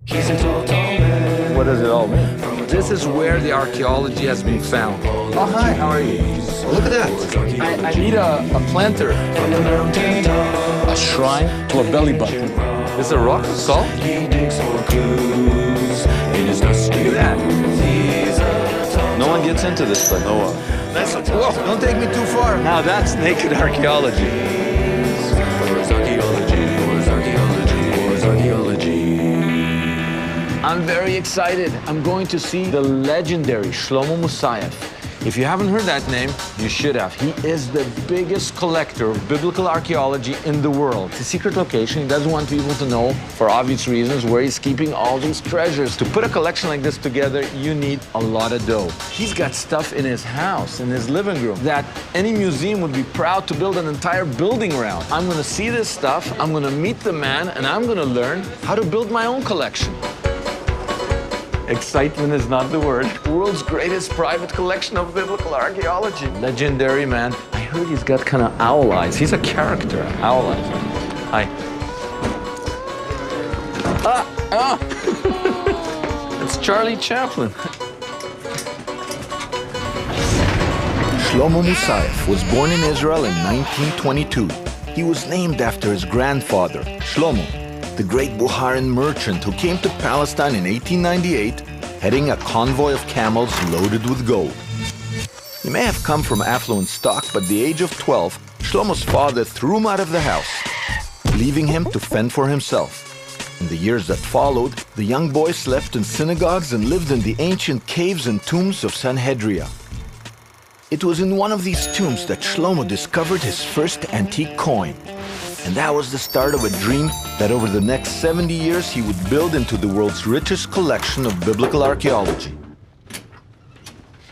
What does it all mean? This is where the archaeology has been found. Oh, hi, how are you? Oh, look at that. I need a planter. A shrine to a belly button. Is it a rock skull? Look at that. No one gets into this place. No one. Whoa, don't take me too far. Now that's naked archaeology. I'm very excited. I'm going to see the legendary Shlomo Moussaieff. If you haven't heard that name, you should have. He is the biggest collector of biblical archaeology in the world. It's a secret location. He doesn't want people to know, for obvious reasons, where he's keeping all these treasures. To put a collection like this together, you need a lot of dough. He's got stuff in his house, in his living room, that any museum would be proud to build an entire building around. I'm gonna see this stuff, I'm gonna meet the man, and I'm gonna learn how to build my own collection. Excitement is not the word. World's greatest private collection of biblical archaeology. Legendary man. I heard he's got kind of owl eyes. He's a character, owl eyes. Hi. It's Charlie Chaplin. Shlomo Moussaieff was born in Israel in 1922. He was named after his grandfather, Shlomo, the great Buharan merchant who came to Palestine in 1898, heading a convoy of camels loaded with gold. He may have come from affluent stock, but at the age of 12, Shlomo's father threw him out of the house, leaving him to fend for himself. In the years that followed, the young boy slept in synagogues and lived in the ancient caves and tombs of Sanhedria. It was in one of these tombs that Shlomo discovered his first antique coin. And that was the start of a dream that over the next 70 years he would build into the world's richest collection of biblical archaeology.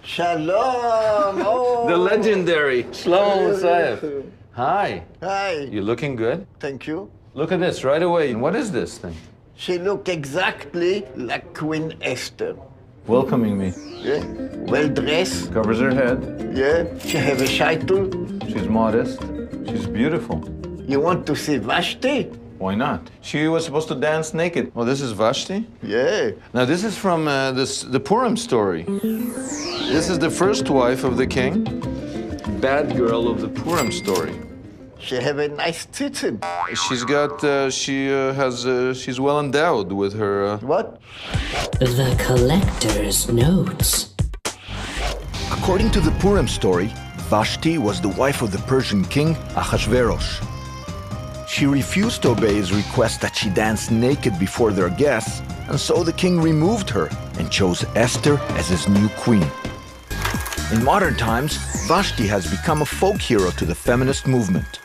Shalom! Oh. The legendary Shlomo Moussaieff. Hi. Hi. You looking good? Thank you. Look at this right away. What is this thing? She looked exactly like Queen Esther. Welcoming me. Yeah. Well dressed. Covers her head. Yeah. She have a shaitel. She's modest. She's beautiful. You want to see Vashti? Why not? She was supposed to dance naked. Oh, this is Vashti? Yeah. Now, this is from the Purim story. This is the first wife of the king, bad girl of the Purim story. She have a nice tzitzit. She's got, she's well endowed with her... What? The collector's notes. According to the Purim story, Vashti was the wife of the Persian king Ahasuerus. She refused to obey his request that she dance naked before their guests, and so the king removed her and chose Esther as his new queen. In modern times, Vashti has become a folk hero to the feminist movement.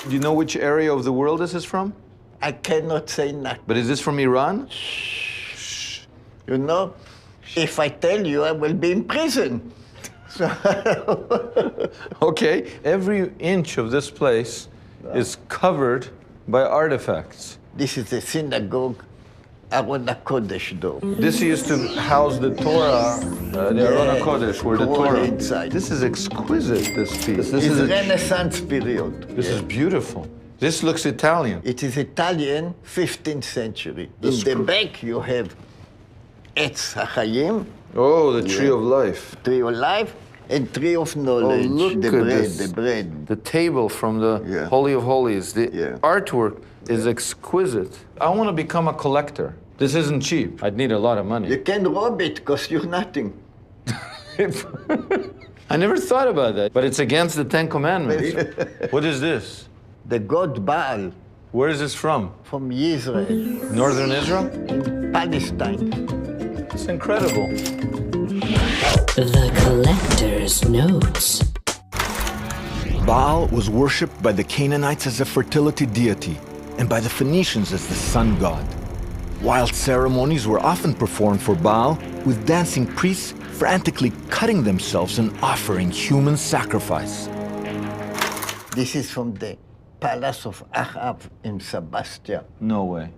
Do you know which area of the world this is from? I cannot say nothing. But is this from Iran? You know, if I tell you, I will be in prison. So Okay, every inch of this place is covered by artifacts. this is the synagogue, Aron HaKodesh door. This used to house the Torah, the Aron HaKodesh, where the Torah... inside. This is exquisite, this piece. This It's is, Renaissance period. this is beautiful. This looks Italian. It is Italian, 15th century. The In the back, you have Etz HaChaim, Oh, the tree of life. tree of life, and tree of knowledge. look the at bread, this. the bread. The table from the Yeah. Holy of Holies. The Yeah. artwork is exquisite. I want to become a collector. This isn't cheap. I'd need a lot of money. You can rob it, cost you nothing. I never thought about that, but it's against the Ten Commandments. What is this? The god Baal Where is this from? from Israel, Northern Israel? in Palestine. It's incredible. The collector's notes. Baal was worshipped by the Canaanites as a fertility deity and by the Phoenicians as the sun god. Wild ceremonies were often performed for Baal, with dancing priests frantically cutting themselves and offering human sacrifice. This is from the palace of Ahab in Sebastia. No way.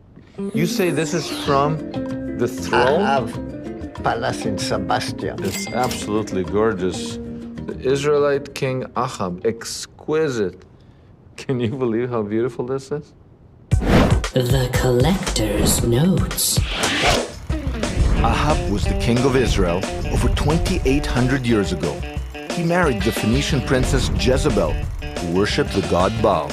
You say this is from the throne? Ahab palace in Sebastia. It's absolutely gorgeous. The Israelite king Ahab, exquisite. Can you believe how beautiful this is? The collector's notes. Ahab was the king of Israel over 2,800 years ago. He married the Phoenician princess Jezebel, who worshipped the god Baal.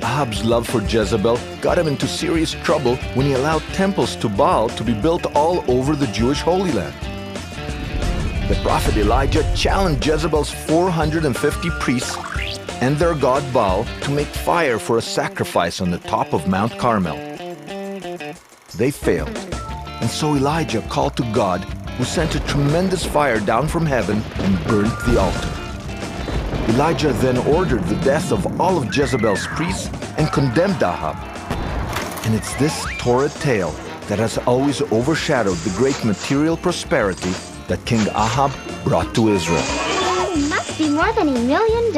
Ahab's love for Jezebel got him into serious trouble when he allowed temples to Baal to be built all over the Jewish Holy Land. The prophet Elijah challenged Jezebel's 450 priests and their god Baal to make fire for a sacrifice on the top of Mount Carmel. They failed, and so Elijah called to God, who sent a tremendous fire down from heaven and burnt the altar. Elijah then ordered the death of all of Jezebel's priests and condemned Ahab. And it's this torrid tale that has always overshadowed the great material prosperity that King Ahab brought to Israel. It must be more than $1 million.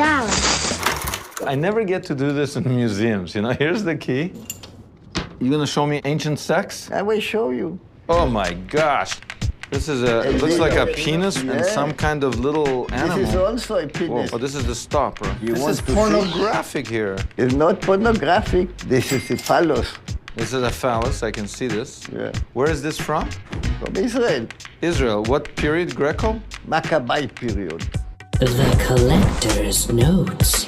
I never get to do this in museums, you know. Here's the key. You gonna show me ancient sex? I will show you. Oh my gosh. This is it looks like a penis and some kind of little animal. This is also a penis. Whoa, oh, this is the stopper. You this want is to pornographic here. It's not pornographic. This is a phallus. This is a phallus, I can see this. Yeah. Where is this from? From Israel. Israel. What period? Greco? Maccabee period. The collector's notes.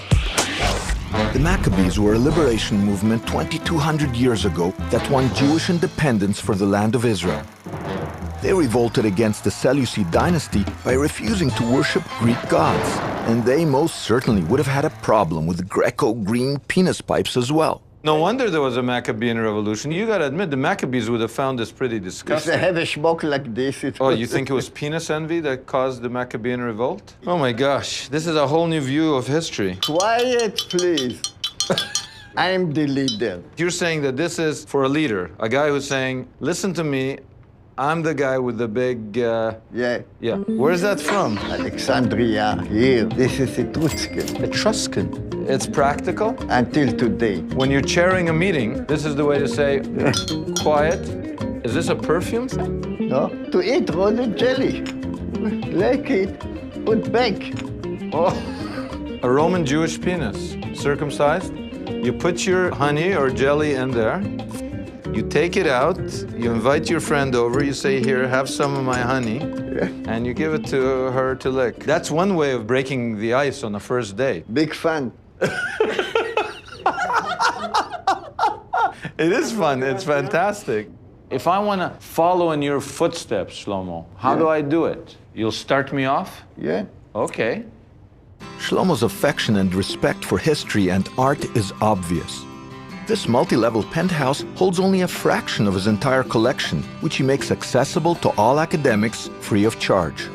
The Maccabees were a liberation movement 2,200 years ago that won Jewish independence for the land of Israel. They revolted against the Seleucid dynasty by refusing to worship Greek gods, and they most certainly would have had a problem with the Greco-green penis pipes as well. No wonder there was a Maccabean revolution. You gotta admit, the Maccabees would have found this pretty If disgusting. they have a smoke like this, it Oh, you think it was penis envy that caused the Maccabean revolt? Oh my gosh, this is a whole new view of history. Quiet, please. I am the leader. You're saying that this is for a leader, a guy who's saying, listen to me, I'm the guy with the big, Yeah. yeah. Where's that from? Alexandria, here. This is Etruscan. Etruscan. It's practical. Until today. When you're chairing a meeting, this is the way to say, quiet. Is this a perfume? No? To eat rolled jelly. Like it. Put back. Oh, a Roman Jewish penis, circumcised. You put your honey or jelly in there. You take it out, you invite your friend over, you say, here, have some of my honey, and you give it to her to lick. That's one way of breaking the ice on the first date. Big fun. It is fun, it's fantastic. If I want to follow in your footsteps, Shlomo, how do I do it? You'll start me off? Yeah. Okay. Shlomo's affection and respect for history and art is obvious. This multi-level penthouse holds only a fraction of his entire collection, which he makes accessible to all academics free of charge.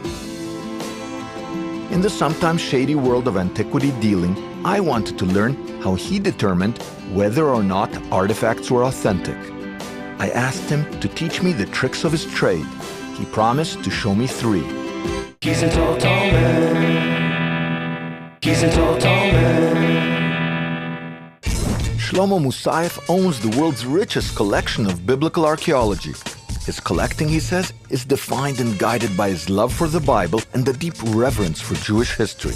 In the sometimes shady world of antiquity dealing, I wanted to learn how he determined whether or not artifacts were authentic. I asked him to teach me the tricks of his trade. He promised to show me 3. He's a tall, tall man. He's a tall, tall man. Shlomo Moussaieff owns the world's richest collection of biblical archaeology. His collecting, he says, is defined and guided by his love for the Bible and the deep reverence for Jewish history.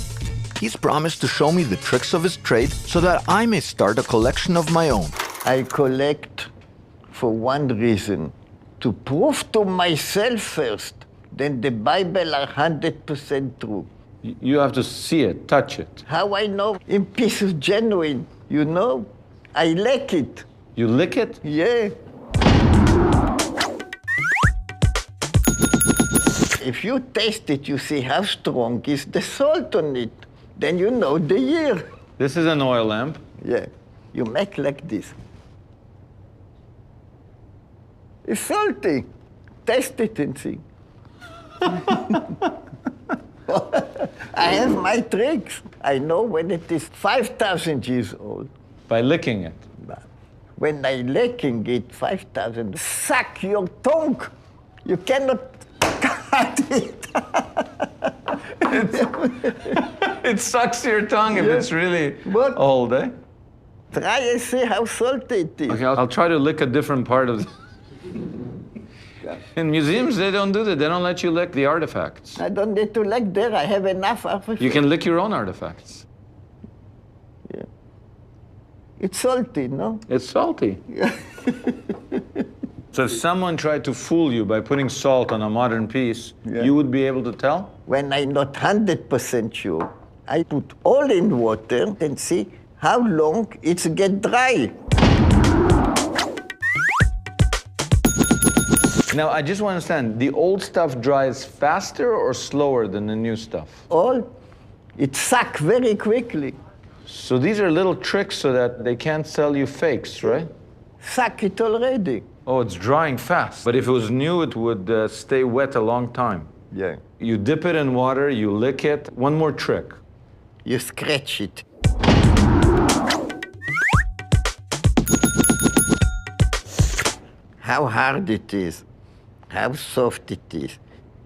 He's promised to show me the tricks of his trade so that I may start a collection of my own. I collect for one reason, to prove to myself first that the Bible are 100% true. You have to see it, touch it. How I know in pieces genuine, you know? I like it. You lick it? Yeah. If you taste it, you see how strong is the salt on it. Then you know the year. This is an oil lamp. Yeah. You make like this. It's salty. Taste it and see. I have my tricks. I know when it is 5,000 years old. By licking it. When I licking it, 5,000, suck your tongue. You cannot cut it. It sucks your tongue if it's really But- old, eh? Try and see how salty it is. Okay, I'll try to lick a different part of In museums, they don't do that. They don't let you lick the artifacts. I don't need to lick there. I have enough of it. You can lick your own artifacts. It's salty, no? It's salty. So if someone tried to fool you by putting salt on a modern piece, you would be able to tell? When I'm not 100% sure, I put all in water and see how long it's get dry. Now, I just want to understand, the old stuff dries faster or slower than the new stuff? All, it suck very quickly. So these are little tricks so that they can't sell you fakes, right? Suck it already. Oh, it's drying fast. But if it was new, it would stay wet a long time. Yeah. You dip it in water, you lick it. One more trick. You scratch it. How hard it is, how soft it is.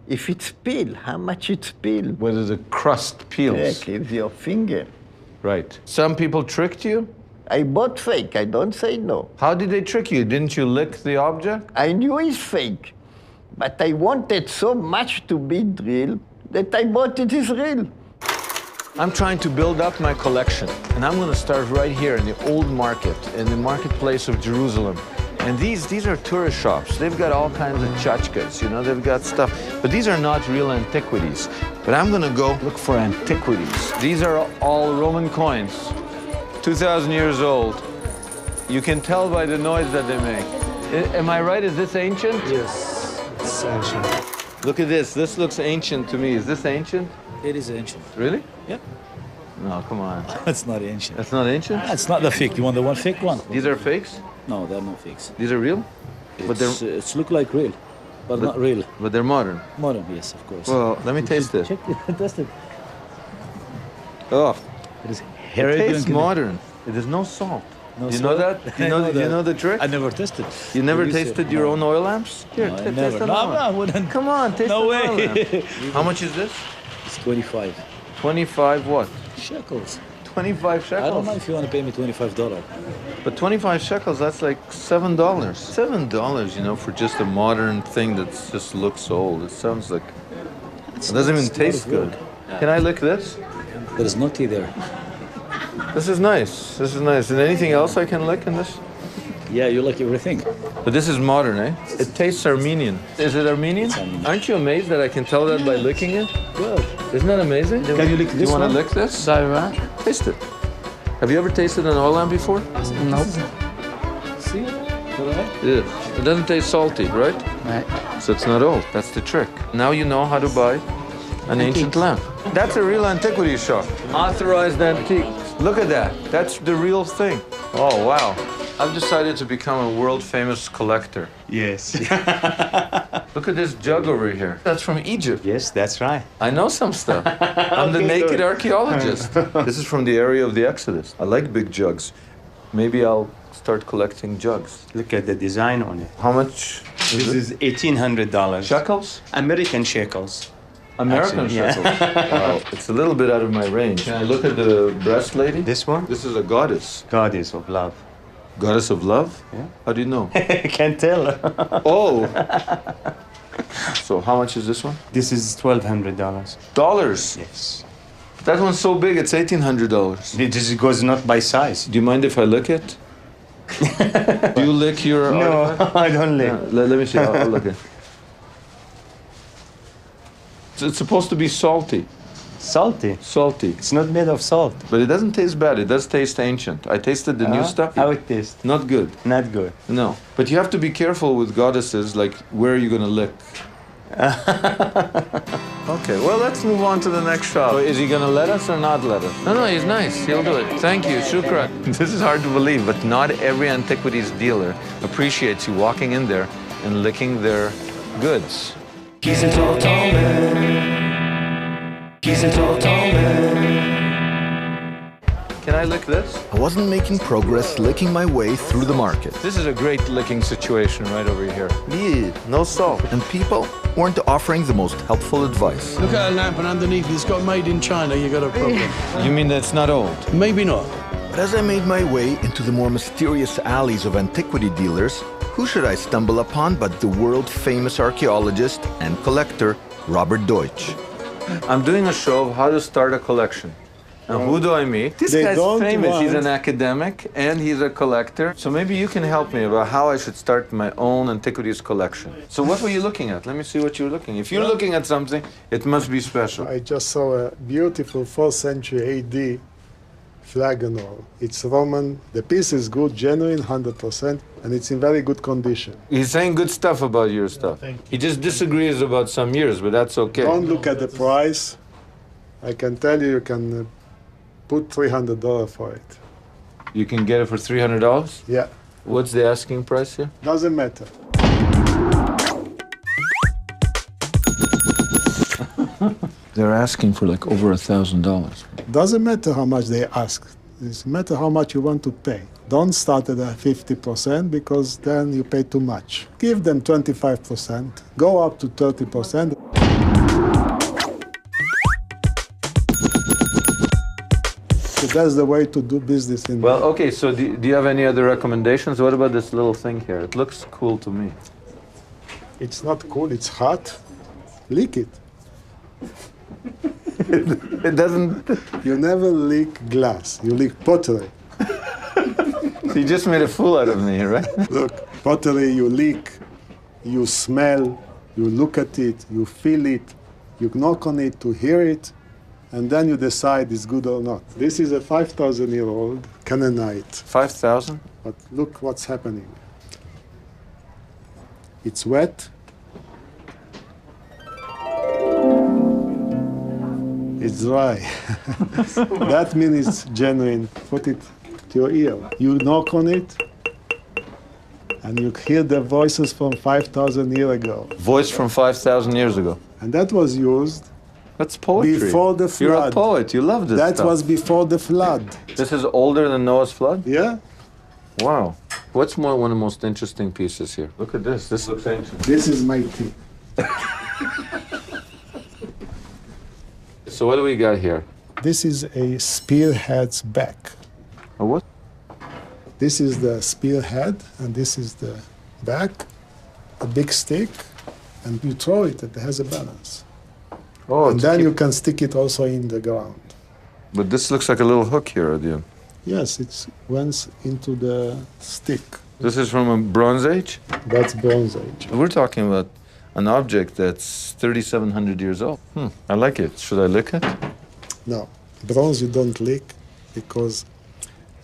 If it's peel, how much it's peel. Whether the crust peels. Yeah, with your finger. Right. Some people tricked you? I bought fake, I don't say no. How did they trick you? Didn't you lick the object? I knew it's fake, but I wanted so much to be real that I bought it is real. I'm trying to build up my collection, and I'm going to start right here in the old market, in the marketplace of Jerusalem. And these are tourist shops. They've got all kinds of tchotchkes, you know, they've got stuff. But these are not real antiquities. But I'm going to go look for antiquities. These are all Roman coins, 2,000 years old. You can tell by the noise that they make. Am I right? Is this ancient? Yes, it's ancient. Look at this. This looks ancient to me. Is this ancient? It is ancient. Really? Yep. No, come on. It's not ancient. That's not ancient? It's not the fake. You want the one fake one? These are fakes? No, they're not fakes. These are real? But It's look like real, but not real. But they're modern. Modern, yes, of course. Well, let me taste it. Check it, test it. Oh, It is it tastes modern. There's no salt. No You know salt? that? You know the trick? I never tested. You never Use it. tasted your No. own oil lamps? Here, No, I taste never. an No, oil no, lamp. I wouldn't. Come on, taste No an oil way. lamp. How much is this? It's 25 25 what? shekels. 25 shekels? I don't know if you want to pay me $25. But 25 shekels, that's like $7. $7, you know, for just a modern thing that just looks old. It sounds like, it doesn't even taste good. Can I lick this? There is no tea there. This is nice. This is nice. And anything else I can lick in this? Yeah, you like everything. But this is modern, eh? It tastes Armenian. Is it Armenian? Armenian. Aren't you amazed that I can tell that by licking it? Good. Isn't that amazing? Can you lick Do this you want one? to lick this? Sarah? Taste it. Have you ever tasted an oil lamp before? Nope. See? Alright? Yeah. It doesn't taste salty, right? Right. So it's not old. That's the trick. Now you know how to buy an ancient lamp. That's a real antiquity shop. Authorized antique. Look at that. That's the real thing. Oh, wow. I've decided to become a world-famous collector. Yes. Look at this jug over here. That's from Egypt. Yes, that's right. I know some stuff. I'm the naked archaeologist. This is from the area of the Exodus. I like big jugs. Maybe I'll start collecting jugs. Look at the design on it. How much? This is $1,800. Shekels? American shekels. American Actually, yeah. shekels. Wow, it's a little bit out of my range. Can I look at the breast lady? This one? This is a goddess. Goddess of love. Goddess of love? Yeah. How do you know? I can't tell. Oh! So how much is this one? This is $1,200. Dollars? Yes. That one's so big, it's $1,800. This goes not by size. Do you mind if I lick it? Do you lick your No, artifact? I don't lick. Let me see, I'll lick it. It's supposed to be salty. Salty. Salty. It's not made of salt. But it doesn't taste bad. It does taste ancient. I tasted the new stuff. How it tastes? Not good. Not good. No. But you have to be careful with goddesses, like where are you going to lick? Okay, well, let's move on to the next shop. So is he going to let us or not let us? No, he's nice. He'll do it. Thank you. Shukran. This is hard to believe, but not every antiquities dealer appreciates you walking in there and licking their goods. He's a tall, tall man. He's a tall, tall man. Can I lick this? I wasn't making progress licking my way through the market. This is a great licking situation right over here. Yeah, No salt. and people weren't offering the most helpful advice. Look at a lamp and underneath it's got made in China, you got a problem. You mean that's not old? Maybe not. But as I made my way into the more mysterious alleys of antiquity dealers, who should I stumble upon but the world-famous archaeologist and collector, Robert Deutsch. I'm doing a show of how to start a collection. Now, who do I meet? This They guy's don't famous. He's want- an academic and he's a collector. So maybe you can help me about how I should start my own antiquities collection. So what were you looking at? Let me see what you're looking at. If you're looking at something, it must be special. I just saw a beautiful 4th century AD flagonol. It's Roman. The piece is good, genuine, 100%, and it's in very good condition. He's saying good stuff about your stuff. He just disagrees about some years, but that's okay. Don't look at the price. I can tell you, you can put $300 for it. You can get it for $300? Yeah, What's the asking price here? doesn't matter. They're asking for like over $1,000. Doesn't matter how much they ask. It's matter how much you want to pay. Don't start at 50% because then you pay too much. Give them 25%. Go up to 30%. So that's the way to do business in. Well, okay, so do you have any other recommendations? What about this little thing here? It looks cool to me. It's not cool. It's hot. Lick it. It doesn't... You never lick glass. You lick pottery. You just made a fool out of me, right? Look, pottery, you lick, you smell, you look at it, you feel it, you knock on it to hear it, and then you decide it's good or not. This is a 5,000-year-old Canaanite. 5,000? But look what's happening. It's wet. It's dry. That means it's genuine. Put it to your ear. You knock on it, and you hear the voices from 5,000 years ago. Voice from 5,000 years ago. And that was used That's poetry. before the flood. You're a poet. You love this That stuff. was before the flood. This is older than Noah's flood? Yeah? Wow. What's one of the most interesting pieces here? Look at this. This looks ancient. This is my tea. So what do we got here? This is a spearhead's back. A what? This is the spearhead, and this is the back, a big stick, and you throw it, it has a balance. Oh, And to then keep- you can stick it also in the ground. But this looks like a little hook here at the end. Yes, it went into the stick. This is from a Bronze Age? That's Bronze Age. We're talking about an object that's 3,700 years old. I like it. Should I lick it? No, bronze you don't lick because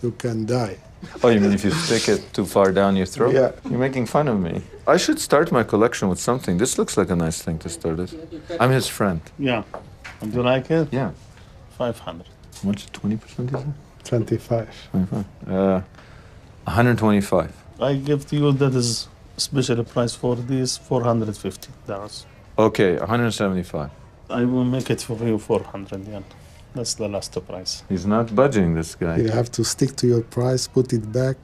you can die. Oh, you mean if you stick it too far down your throat? Yeah. You're making fun of me. I should start my collection with something. This looks like a nice thing to start with. I'm his friend. Yeah. And you like it? Yeah. 500. How much? 20% is it? 25. 25. 125. I give to you that is special price for this $450. Okay, 175. I will make it for you 400 yen. That's the last price. He's not budging, this guy. You have to stick to your price, put it back.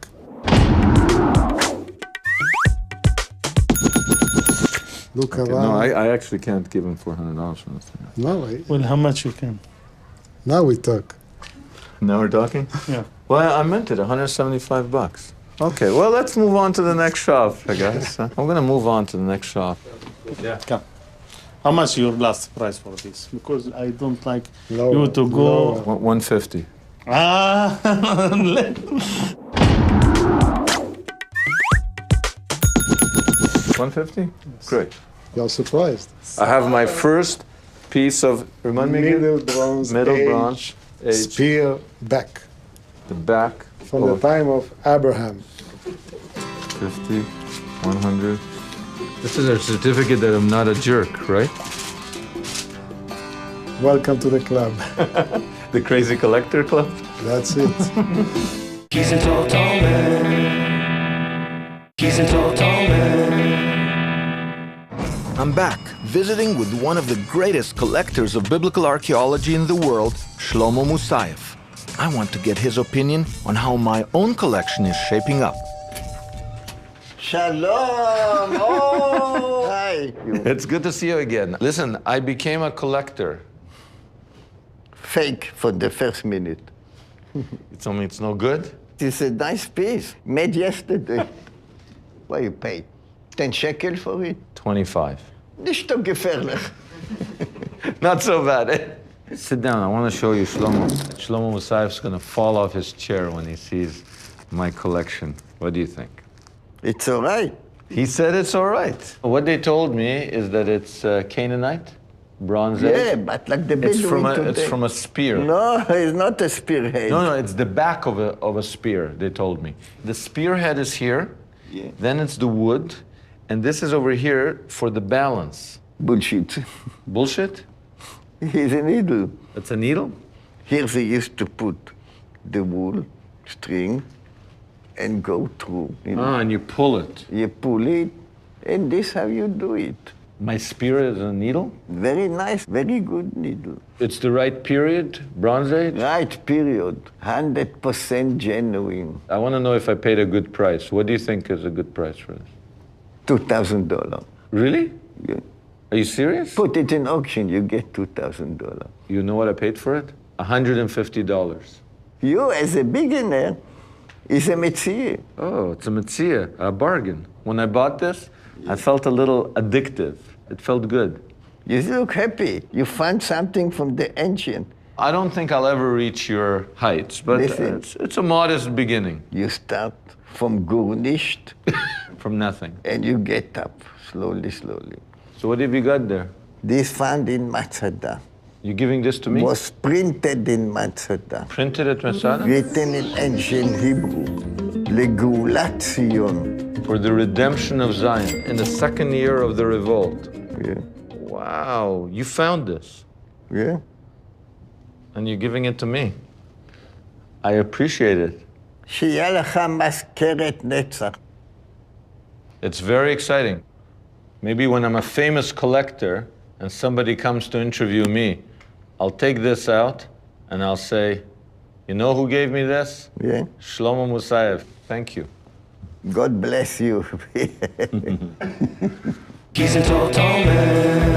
Look Okay, around. no, I actually can't give him $400 for this thing. No, Well, how much you can? now we talk. Now we're talking? Yeah. Well, I meant it, 175 bucks. Okay, well, let's move on to the next shop, I guess. I'm going to move on to the next shop. Yeah. Come. How much your last price for this? Because I don't like Lower, you to go. lower. 150. Ah. 150? Great. You're surprised. I have my first piece of, remind me again? Middle bronze, Middle age, bronze, age, spear back the back, from the time of Abraham. 50, 100. This is a certificate that I'm not a jerk, right? Welcome to the club. The Crazy Collector Club? That's it. He's a tall, tall man. He's a tall, tall man. I'm back, visiting with one of the greatest collectors of biblical archaeology in the world, Shlomo Moussaieff. I want to get his opinion on how my own collection is shaping up. Shalom! Oh! Hi. It's good to see you again. Listen, I became a collector. Fake for the first minute. You told me it's no good? It's a nice piece, made yesterday. What you paid? 10 shekel for it? 25. Nicht so gefährlich. Not so bad, eh? Sit down, I want to show you Shlomo. Shlomo Moussaieff's going to fall off his chair when he sees my collection. What do you think? It's all right. He said it's all right. What they told me is that it's Canaanite, Bronze Age. Yeah, but like the Bedouin today. It's from a spear. No, it's not a spearhead. No, it's the back of a spear, they told me. The spearhead is here, then it's the wood, and this is over here for the balance. Bullshit. Bullshit? Here's a needle. It's a needle? Here they used to put the wool, string, and go through. You know? Ah, and you pull it. You pull it, and this how you do it. My spear is a needle? Very nice, very good needle. It's the right period, Bronze Age? Right period, 100% genuine. I want to know if I paid a good price. What do you think is a good price for this? $2,000. Really? Yeah. Are you serious? Put it in auction, you get $2,000. You know what I paid for it? $150. You, as a beginner, is a Messiah. Oh, it's a Messiah, a bargain. When I bought this, I felt a little addictive. It felt good. You look happy. You found something from the ancient. I don't think I'll ever reach your heights, but it's a modest beginning. You start from Gurnisht. From nothing. And you get up, slowly, slowly. So what have you got there? This found in Masada. You giving this to me? Was printed in Masada. Printed at Masada? Written in ancient Hebrew. Legulat Zion. For the redemption of Zion, in the second year of the revolt. Yeah. Wow, you found this. Yeah. And you're giving it to me. I appreciate it. שיהיה לך מזכרת נצח. It's very exciting. Maybe when I'm a famous collector and somebody comes to interview me, I'll take this out and I'll say, you know who gave me this? Yeah. Shlomo Moussaieff. Thank you. God bless you. He's a total man.